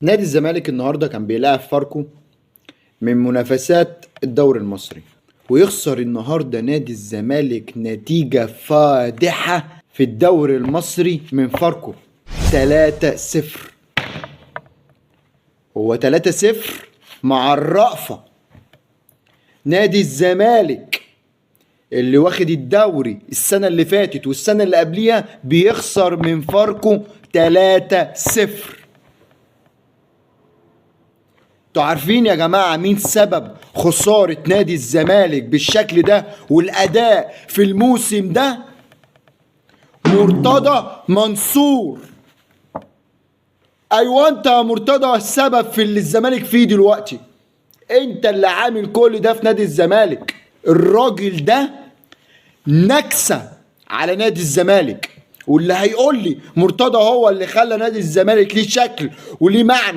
نادي الزمالك النهارده كان بيلاعب فاركو من منافسات الدوري المصري، ويخسر النهارده نادي الزمالك نتيجة فادحة في الدوري المصري من فاركو 3-0. هو 3-0 مع الرأفة. نادي الزمالك اللي واخد الدوري السنة اللي فاتت والسنة اللي قبليها بيخسر من فاركو 3-0. انتوا عارفين يا جماعة مين سبب خسارة نادي الزمالك بالشكل ده والأداء في الموسم ده؟ مرتضى منصور. أيوة أنت يا مرتضى السبب في اللي الزمالك فيه دلوقتي. أنت اللي عامل كل ده في نادي الزمالك. الراجل ده نكسة على نادي الزمالك، واللي هيقول لي مرتضى هو اللي خلى نادي الزمالك ليه شكل وليه معنى